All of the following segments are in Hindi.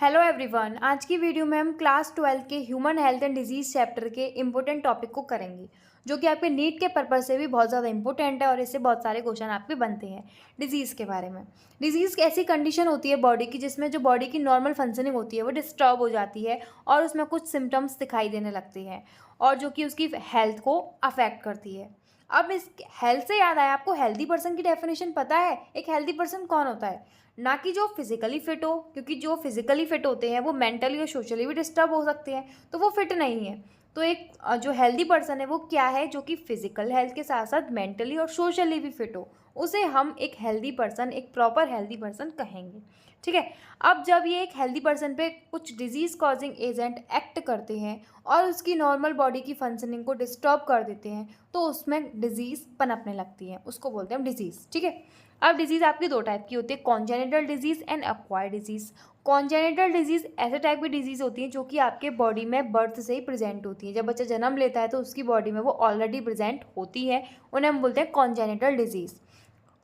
Hello everyone. आज की वीडियो में हम क्लास 12 के human health and disease chapter के इम्पोर्टेंट टॉपिक को करेंगे, जो कि आपके नीट के पर्पज़ से भी बहुत ज़्यादा इंपॉर्टेंट है और इससे बहुत सारे क्वेश्चन आपके बनते हैं डिजीज़ के बारे में। डिजीज़ की ऐसी कंडीशन होती है बॉडी की जिसमें जो बॉडी की नॉर्मल फंक्शनिंग होती है वो डिस्टर्ब हो जाती है और उसमें कुछ सिम्टम्स दिखाई देने लगते हैं और जो कि उसकी हेल्थ को अफेक्ट करती है। अब इस हेल्थ से याद आया, आपको हेल्दी पर्सन की डेफिनेशन पता है? एक हेल्दी पर्सन कौन होता है? ना कि जो फिजिकली फिट हो, क्योंकि जो फिजिकली फिट होते हैं वो मेंटली और सोशली भी डिस्टर्ब हो सकते हैं, तो वो फिट नहीं है। तो एक जो हेल्दी पर्सन है वो क्या है? जो कि फिजिकल हेल्थ के साथ साथ मेंटली और सोशली भी फिट हो, उसे हम एक हेल्दी पर्सन, एक प्रॉपर हेल्दी पर्सन कहेंगे। ठीक है। अब जब ये एक हेल्दी पर्सन पे कुछ डिजीज़ कॉजिंग एजेंट एक्ट करते हैं और उसकी नॉर्मल बॉडी की फंक्शनिंग को डिस्टर्ब कर देते हैं, तो उसमें डिजीज़ पनपने लगती है, उसको बोलते हैं डिजीज़। ठीक है। अब डिजीज़ आपकी दो टाइप की होती है, congenital disease and acquired disease. Congenital disease ऐसे टाइप की डिजीज़ होती है जो कि आपके बॉडी में बर्थ से ही प्रेजेंट होती है। जब बच्चा जन्म लेता है तो उसकी बॉडी में वो ऑलरेडी प्रेजेंट होती है, उन्हें हम बोलते हैं कॉन्जेनिटल डिजीज़।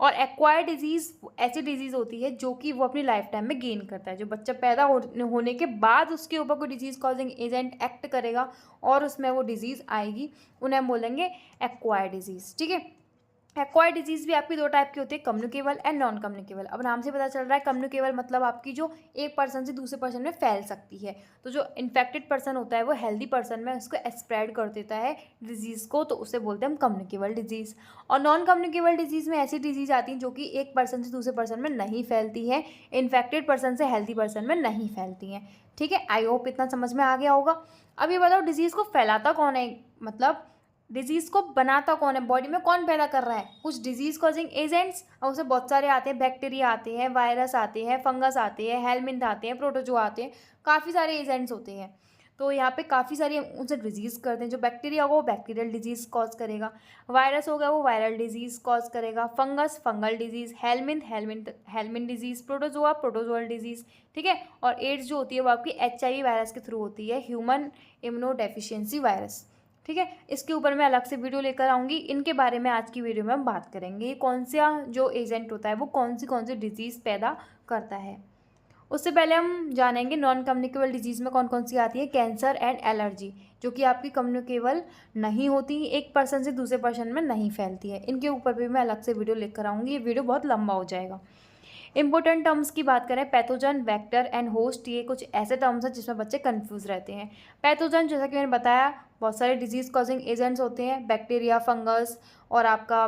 और एक्वायर्ड डिजीज़ ऐसी डिजीज़ होती है जो कि वो अपनी लाइफ टाइम में गेन करता है। जो बच्चा पैदा होने के बाद उसके ऊपर कोई डिजीज़ कॉजिंग एजेंट एक्ट करेगा और उसमें वो डिजीज़ आएगी, उन्हें हम बोलेंगे एक्वायर्ड डिजीज़। ठीक है। एक्वायर्ड डिजीज़ भी आपकी दो टाइप की होती है, कम्युनिकेबल एंड नॉन कम्युनिकेबल। अब नाम से पता चल रहा है, कम्युनिकेबल मतलब आपकी जो एक पर्सन से दूसरे पर्सन में फैल सकती है। तो जो इन्फेक्टेड पर्सन होता है वो हेल्दी पर्सन में उसको स्प्रेड कर देता है डिजीज़ को, तो उसे बोलते हैं हम कम्युनिकेबल डिजीज़। और नॉन कम्युनिकेबल डिजीज़ में ऐसी डिजीज़ आती हैं जो कि एक पर्सन से दूसरे पर्सन में नहीं फैलती है, इन्फेक्टेड पर्सन से हेल्दी पर्सन में नहीं फैलती हैं। ठीक है। आई होप इतना समझ में आ गया होगा। अब ये बताओ, डिजीज़ को फैलाता कौन है? मतलब डिजीज़ को बनाता कौन है? बॉडी में कौन पैदा कर रहा है? कुछ डिजीज़ कॉजिंग एजेंट्स, और उसे बहुत सारे आते हैं। बैक्टीरिया आते हैं, वायरस आते हैं, फंगस आते हैं, हेलमिंथ आते हैं, प्रोटोजोआ आते हैं, काफ़ी सारे एजेंट्स होते हैं। तो यहाँ पे काफ़ी सारी उनसे डिजीज़ करते हैं। जो बैक्टीरिया होगा वो बैक्टीरियल डिजीज़ कॉज करेगा, वायरस होगा वो वायरल डिजीज़ कॉज करेगा, fungus fungal disease, helminth disease, protozoa protozoal disease. ठीक है। और एड्स जो होती है वो आपकी HIV वायरस के थ्रू होती है, ह्यूमन इम्यूनो डेफिशिएंसी वायरस। ठीक है। इसके ऊपर मैं अलग से वीडियो लेकर आऊँगी, इनके बारे में आज की वीडियो में हम बात करेंगे। कौन सा जो एजेंट होता है वो कौन सी डिजीज़ पैदा करता है। उससे पहले हम जानेंगे नॉन कम्युनिकेबल डिजीज़ में कौन कौन सी आती है। कैंसर एंड एलर्जी, जो कि आपकी कम्युनिकेबल नहीं होती, एक पर्सन से दूसरे पर्सन में नहीं फैलती है। इनके ऊपर भी मैं अलग से वीडियो लेकर आऊँगी, ये वीडियो बहुत लंबा हो जाएगा। इंपॉर्टेंट टर्म्स की बात करें, पैथोजन, वेक्टर एंड होस्ट, ये कुछ ऐसे टर्म्स हैं जिसमें बच्चे कंफ्यूज रहते हैं। पैथोजन, जैसा कि मैंने बताया, बहुत सारे डिजीज़ कॉजिंग एजेंट्स होते हैं, बैक्टीरिया, फंगस और आपका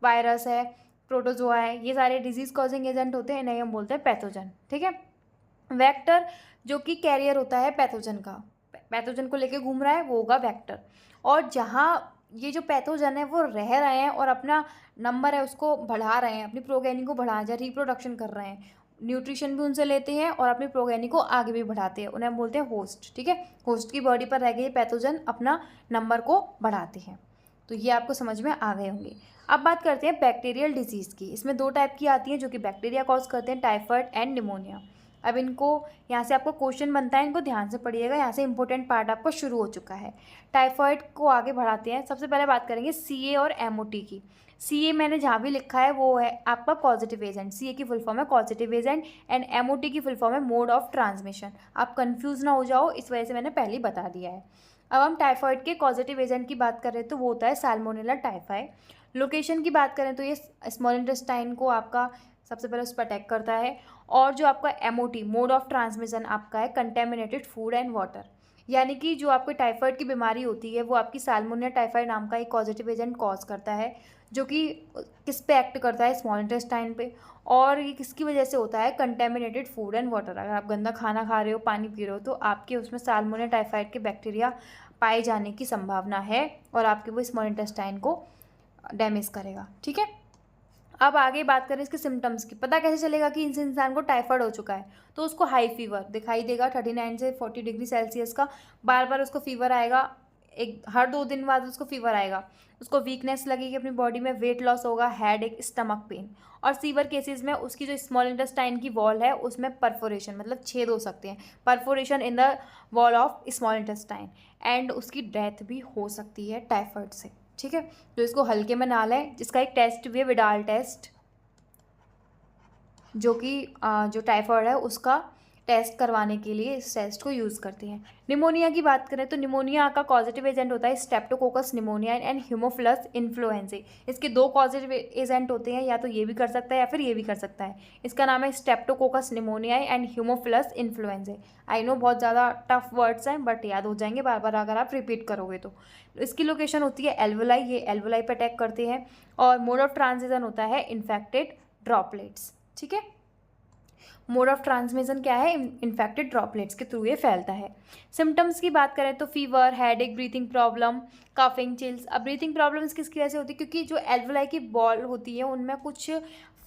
वायरस है, प्रोटोजोआ है, ये सारे डिजीज़ कॉजिंग एजेंट होते हैं, इन्हें हम बोलते हैं पैथोजन। ठीक है। वेक्टर, जो कि कैरियर होता है पैथोजन का, पैथोजन को लेके घूम रहा है, वो होगा वेक्टर। और जहाँ ये जो पैथोजन है वो रह रहे हैं और अपना नंबर है उसको बढ़ा रहे हैं, अपनी प्रोगेनी को बढ़ा रहे हैं, रिप्रोडक्शन कर रहे हैं, न्यूट्रिशन भी उनसे लेते हैं और अपनी प्रोगेनी को आगे भी बढ़ाते हैं, उन्हें हम बोलते हैं होस्ट। ठीक है। होस्ट की बॉडी पर रह गए पैथोजन अपना नंबर को बढ़ाते हैं। तो ये आपको समझ में आ गए होंगे। अब बात करते हैं बैक्टीरियल डिजीज़ की। इसमें दो टाइप की आती हैं जो कि बैक्टीरिया कॉज करते हैं, टाइफाइड एंड निमोनिया। अब इनको, यहाँ से आपको क्वेश्चन बनता है, इनको ध्यान से पढ़िएगा, यहाँ से इंपॉर्टेंट पार्ट आपका शुरू हो चुका है। टाइफाइड को आगे बढ़ाते हैं। सबसे पहले बात करेंगे CA और MOT की। CA मैंने जहाँ भी लिखा है वो है आपका पॉजिटिव एजेंट, CA की फुल फॉर्म है पॉजिटिव एजेंट, एंड MOT की फुल फॉर्म है मोड ऑफ ट्रांसमिशन। आप कंफ्यूज ना हो जाओ, इस वजह से मैंने पहले ही बता दिया है। अब हम टाइफाइड के पॉजिटिव एजेंट की बात करें तो वो होता है सैल्मोनेला टाइफाई। लोकेशन की बात करें तो ये स्मॉल इंटेस्टाइन को आपका सबसे पहले उस पर अटैक करता है। और जो आपका MOT, मोड ऑफ ट्रांसमिशन, आपका है कंटेमिनेटेड फूड एंड वाटर। यानी कि जो आपको टाइफाइड की बीमारी होती है वो आपकी सैल्मोनेला टाइफाई नाम का एक पॉजिटिव एजेंट कॉज करता है, जो कि किस पे एक्ट करता है? स्मॉल इंटेस्टाइन पे। और ये किसकी वजह से होता है? Contaminated food and water. अगर आप गंदा खाना खा रहे हो, पानी पी रहे हो, तो आपके उसमें सैल्मोनेला टाइफाइड के बैक्टीरिया पाए जाने की संभावना है और आपके वो स्मॉल इंटेस्टाइन को डैमेज करेगा। ठीक है। अब आगे बात करें इसके सिम्टम्स की। पता कैसे चलेगा कि इस इंसान को टाइफाइड हो चुका है? तो उसको हाई फीवर दिखाई देगा, 39 से 40 डिग्री सेल्सियस का, बार बार उसको फीवर आएगा, हर 2 दिन बाद उसको फीवर आएगा, उसको वीकनेस लगेगी अपनी बॉडी में, वेट लॉस होगा, हेड एक, स्टमक पेन। और सीवर केसेस में उसकी जो स्मॉल इंटेस्टाइन की वॉल है उसमें परफोरेशन, मतलब छेद हो सकते हैं, perforation in the wall of small intestine, and उसकी डेथ भी हो सकती है टाइफाइड से। ठीक है। तो इसको हल्के में ना लें। जिसका एक टेस्ट भी है, विडाल टेस्ट, जो कि जो टाइफाइड है उसका टेस्ट करवाने के लिए इस टेस्ट को यूज़ करते हैं। निमोनिया की बात करें तो निमोनिया का पॉजिटिव एजेंट होता है Streptococcus pneumonia and Haemophilus influenza. इसके दो पॉजिटिव एजेंट होते हैं, या तो ये भी कर सकता है या फिर ये भी कर सकता है। इसका नाम है Streptococcus pneumonia and Haemophilus influenza. I know बहुत ज़्यादा टफ वर्ड्स हैं, बट याद हो जाएंगे बार बार अगर आप रिपीट करोगे तो। इसकी लोकेशन होती है एल्वोलाई, ये एल्वोलाई पर अटैक करते हैं। और मोड ऑफ ट्रांसमिशन होता है इन्फेक्टेड ड्रॉपलेट्स। ठीक है, मोड ऑफ ट्रांसमिशन क्या है? इन्फेक्टेड ड्रॉपलेट्स के थ्रू ये फैलता है। सिम्टम्स की बात करें तो fever, headache, breathing problem, coughing, chills. अब ब्रीथिंग प्रॉब्लम्स किसकी वजह से होती है? क्योंकि जो एल्वोलाई की बॉल होती है उनमें कुछ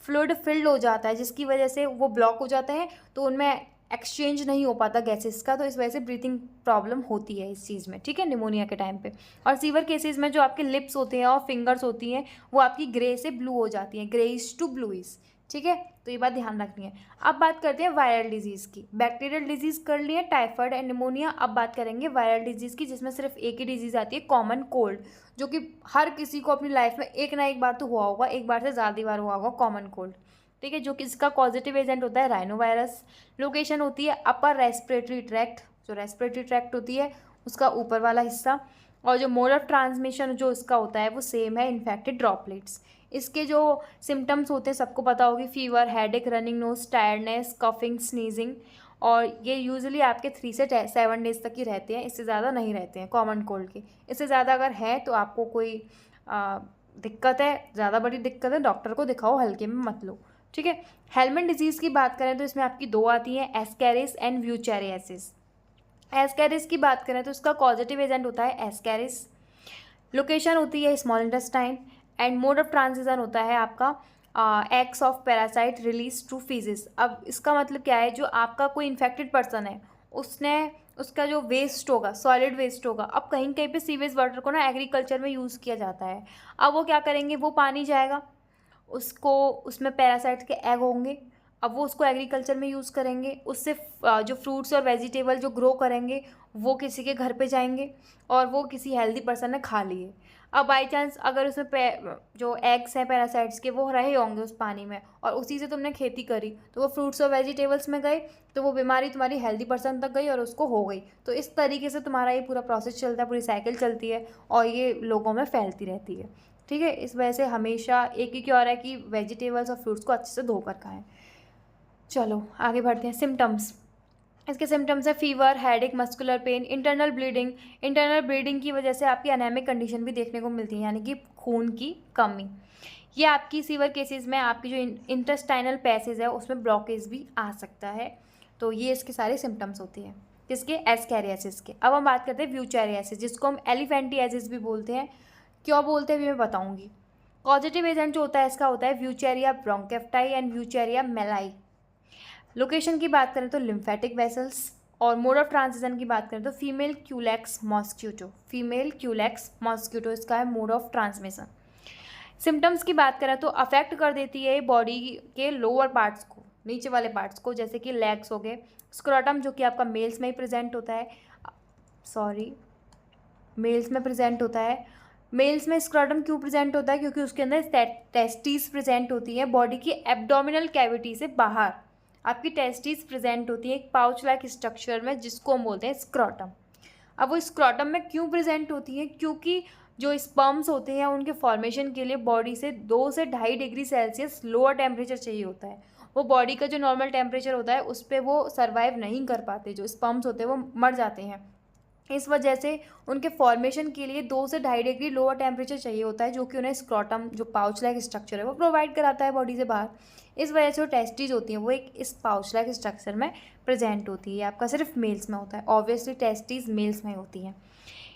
फ्लूइड फिल्ड हो जाता है, जिसकी वजह से वो ब्लॉक हो जाते हैं, तो उनमें एक्सचेंज नहीं हो पाता गैसेस का, तो इस वजह से ब्रीथिंग प्रॉब्लम होती है इस चीज़ में। ठीक है, निमोनिया के टाइम पे। और सीवियर केसेस में जो आपके लिप्स होते हैं और फिंगर्स होती हैं वो आपकी ग्रे से ब्लू हो जाती हैं, ग्रेइश टू ब्लूइश। ठीक है, तो ये बात ध्यान रखनी है। अब बात करते हैं वायरल डिजीज़ की। बैक्टीरियल डिजीज़ कर लिए, टाइफाइड एंड निमोनिया। अब बात करेंगे वायरल डिजीज़ की, जिसमें सिर्फ एक ही डिजीज़ आती है, कॉमन कोल्ड, जो कि हर किसी को अपनी लाइफ में एक ना एक बार तो हुआ होगा, एक बार से ज़्यादा बार हुआ होगा कॉमन कोल्ड। ठीक है, जो कि इसका पॉजिटिव एजेंट होता है राइनोवायरस। लोकेशन होती है अपर रेस्पिरेटरी ट्रैक्ट, जो रेस्पिरेटरी ट्रैक्ट होती है उसका ऊपर वाला हिस्सा। और जो मोड ऑफ ट्रांसमिशन जो इसका होता है वो सेम है, इन्फेक्टेड ड्रॉपलेट्स। इसके जो सिम्टम्स होते हैं सबको पता होगी, fever, headache, running nose, tiredness, coughing, sneezing. और ये यूजुअली आपके 3 से 7 डेज तक ही रहते हैं, इससे ज़्यादा नहीं रहते हैं कॉमन कोल्ड के। इससे ज़्यादा अगर है तो आपको कोई दिक्कत है, ज़्यादा बड़ी दिक्कत है, डॉक्टर को दिखाओ, हल्के में मत लो। ठीक है, हेलमेन डिजीज़ की बात करें तो इसमें आपकी दो आती हैं, एस्कैरिस एंड व्यूचेरियासिस। एस्कैरिस की बात करें तो इसका पॉजिटिव एजेंट होता है एस्कैरिस। लोकेशन होती है small intestine and mode of transmission होता है आपका eggs of parasite release to faeces. अब इसका मतलब क्या है? जो आपका कोई इन्फेक्टेड पर्सन है उसने उसका जो वेस्ट होगा, सॉलिड वेस्ट होगा। अब कहीं कहीं पे सीवेज वाटर को ना एग्रीकल्चर में यूज़ किया जाता है। अब वो क्या करेंगे, वो पानी जाएगा, उसको उसमें पैरासाइट्स के एग होंगे। अब वो उसको एग्रीकल्चर में यूज़ करेंगे, उससे जो फ्रूट्स और वेजिटेबल जो ग्रो करेंगे वो किसी के घर पे जाएंगे और वो किसी हेल्दी पर्सन ने खा लिए। अब बाई चांस अगर उसमें जो एग्स हैं पैरासाइट्स के वो रहे होंगे उस पानी में और उसी से तुमने खेती करी, तो वो फ्रूट्स और वेजिटेबल्स में गए, तो वो बीमारी तुम्हारी हेल्दी पर्सन तक गई और उसको हो गई। तो इस तरीके से तुम्हारा ये पूरा प्रोसेस चलता है, पूरी साइकिल चलती है और ये लोगों में फैलती रहती है। ठीक है, इस वजह से हमेशा एक ही क्योर है कि वेजिटेबल्स और फ्रूट्स को अच्छे से धोकर खाएं। चलो आगे बढ़ते हैं। सिम्टम्स, इसके सिम्टम्स है fever, headache, muscular pain, internal bleeding. Internal bleeding की वजह से आपकी एनेमिक कंडीशन भी देखने को मिलती है, यानी कि खून की कमी। ये आपकी सीवर केसेस में आपकी जो इंटेस्टाइनल पैसेज है उसमें ब्लॉकेज भी आ सकता है। तो ये इसके सारे सिम्टम्स होते हैं किसके? एस्कैरियासिस के। अब हम बात करते हैं व्यूचेरियासिस, जिसको हम एलिफेंटियासिस भी बोलते हैं। क्यों बोलते हैं भी मैं बताऊँगी। पॉजिटिव एजेंट जो होता है इसका होता है व्यूचेरिया ब्रोंकेफ्टाई एंड व्यूचेरिया मेलाई। लोकेशन की बात करें तो लिम्फेटिक वेसल्स। और मोड ऑफ ट्रांसमिशन की बात करें तो female Culex mosquito, female Culex mosquito इसका है मोड ऑफ ट्रांसमिशन। सिम्टम्स की बात करें तो अफेक्ट कर देती है बॉडी के लोअर पार्ट्स को, नीचे वाले पार्ट्स को, जैसे कि लेग्स हो गए, स्क्रोटम जो कि आपका मेल्स में ही प्रेजेंट होता है, मेल्स में प्रेजेंट होता है। मेल्स में स्क्रोटम क्यों प्रेजेंट होता है? क्योंकि उसके अंदर टेस्टिस प्रेजेंट होती है, बॉडी की एब्डोमिनल कैविटी से बाहर आपकी टेस्टिस प्रेजेंट होती है एक पाउच लाइक स्ट्रक्चर में, जिसको हम बोलते हैं स्क्रोटम। अब वो स्क्रोटम में क्यों प्रेजेंट होती है? क्योंकि जो स्पर्म्स होते हैं उनके फॉर्मेशन के लिए बॉडी से 2 से 2.5 डिग्री सेल्सियस लोअर टेम्परेचर चाहिए होता है। वो बॉडी का जो नॉर्मल टेम्परेचर होता है उस पर वो सर्वाइव नहीं कर पाते, जो स्पर्म्स होते हैं वो मर जाते हैं। इस वजह से उनके फॉर्मेशन के लिए 2 से 2.5 डिग्री लोअर टेम्परेचर चाहिए होता है, जो कि उन्हें स्क्रोटम जो पाउच लाइक स्ट्रक्चर है वो प्रोवाइड कराता है बॉडी से बाहर। इस वजह से जो टेस्टिज होती हैं वो एक इस पाउच लाइक स्ट्रक्चर में प्रेजेंट होती है। आपका सिर्फ मेल्स में होता है, ऑब्वियसली टेस्टिज मेल्स में होती हैं।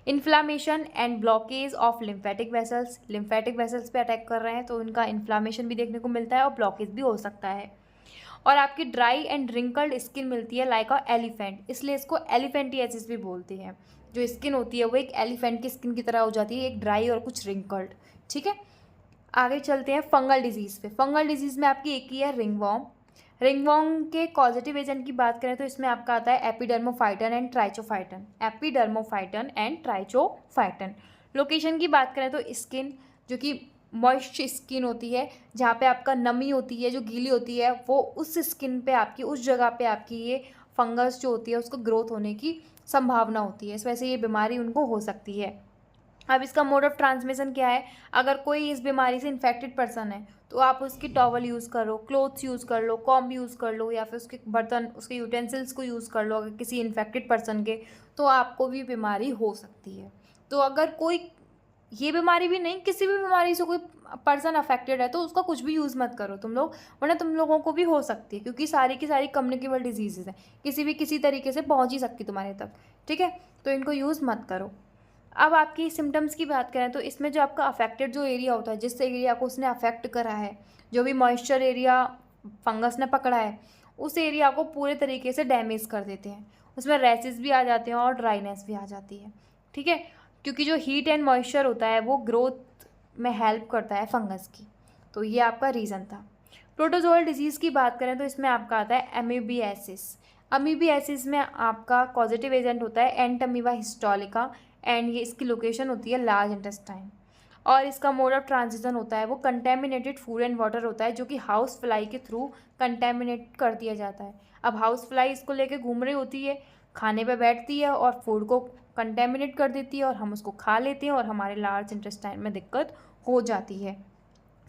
Inflammation and blockage of lymphatic vessels, lymphatic vessels पे अटैक कर रहे हैं तो उनका इन्फ्लामेशन भी देखने को मिलता है और ब्लॉकेज भी हो सकता है। और आपकी ड्राई एंड रिंकल्ड स्किन मिलती है लाइक अ एलिफेंट, इसलिए इसको एलिफेंटियासिस भी बोलते हैं। जो स्किन होती है वो एक एलिफेंट की स्किन की तरह हो जाती है, एक ड्राई और कुछ रिंकल्ड। ठीक है, आगे चलते हैं फंगल डिजीज़ पे। फंगल डिजीज़ में आपकी एक ही है रिंगवॉर्म। रिंगवॉर्म के पॉजिटिव एजेंट की बात करें तो इसमें आपका आता है epidermophyton and trichophyton, epidermophyton and trichophyton. Location की बात करें तो स्किन, जो कि मॉइस्ट स्किन होती है, जहाँ पे आपका नमी होती है जो गीली होती है, वो उस स्किन पे आपकी, उस जगह पे आपकी ये फंगस जो होती है उसको ग्रोथ होने की संभावना होती है, इस वजह से ये बीमारी उनको हो सकती है। अब इसका मोड ऑफ ट्रांसमिशन क्या है, अगर कोई इस बीमारी से इन्फेक्टेड पर्सन है तो आप उसकी टॉवल यूज़ करो, क्लोथ्स यूज़ कर लो, कॉम्ब यूज़ कर लो, या फिर उसके बर्तन, उसके यूटेंसिल्स को यूज़ कर लो अगर किसी इन्फेक्टेड पर्सन के, तो आपको भी बीमारी हो सकती है। तो अगर कोई ये बीमारी भी नहीं, किसी भी बीमारी से कोई पर्सन अफेक्टेड है तो उसका कुछ भी यूज़ मत करो तुम लोग, वरना तुम लोगों को भी हो सकती है, क्योंकि सारी की सारी कम्युनिकेबल डिजीज़ हैं, किसी तरीके से पहुँच ही सकती तुम्हारे तक, ठीक है। तो इनको यूज़ मत करो। अब आपकी सिम्टम्स की बात करें तो इसमें जो आपका अफेक्टेड जो एरिया होता है, जिस एरिया को उसने अफेक्ट करा है, जो भी मॉइस्चर एरिया फंगस ने पकड़ा है, उस एरिया को पूरे तरीके से डैमेज कर देते हैं। उसमें रैसेस भी आ जाते हैं और ड्राइनेस भी आ जाती है, ठीक है, क्योंकि जो हीट एंड मॉइस्चर होता है वो ग्रोथ में हेल्प करता है फंगस की। तो ये आपका रीज़न था। प्रोटोजोअल डिजीज़ की बात करें तो इसमें आपका आता है अमीबियासिस। अमीबियासिस में आपका पॉजिटिव एजेंट होता है एंटमीबा हिस्टोलिका, एंड ये इसकी लोकेशन होती है लार्ज इंटेस्टाइन, और इसका मोड ऑफ ट्रांजिशन होता है वो कंटेमिनेटेड फूड एंड वाटर होता है, जो कि हाउस फ्लाई के थ्रू कंटेमिनेट कर दिया जाता है। अब हाउस फ्लाई इसको लेके घूम रही होती है, खाने पे बैठती है और फूड को कंटेमिनेट कर देती है और हम उसको खा लेते हैं और हमारे लार्ज इंटेस्टाइन में दिक्कत हो जाती है।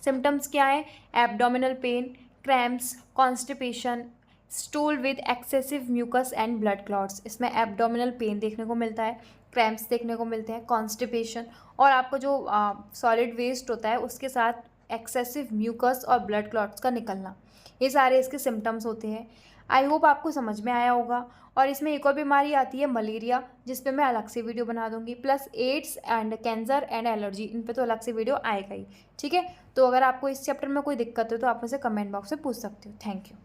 सिम्टम्स क्या है, abdominal pain, cramps, constipation, stool with excessive mucus and blood clots. इसमें एब्डोमिनल पेन देखने को मिलता है, क्रैम्प्स देखने को मिलते हैं, कॉन्स्टिपेशन, और आपको जो सॉलिड वेस्ट होता है उसके साथ एक्सेसिव म्यूकस और ब्लड क्लॉट्स का निकलना, ये सारे इसके सिम्टम्स होते हैं। आई होप आपको समझ में आया होगा। और इसमें एक और बीमारी आती है मलेरिया, जिस पे मैं अलग से वीडियो बना दूंगी, plus AIDS and cancer and allergy, इन पे तो अलग से वीडियो आएगा ही, ठीक है। तो अगर आपको इस चैप्टर में कोई दिक्कत हो तो आप मुझसे कमेंट बॉक्स में पूछ सकते हो। Thank you.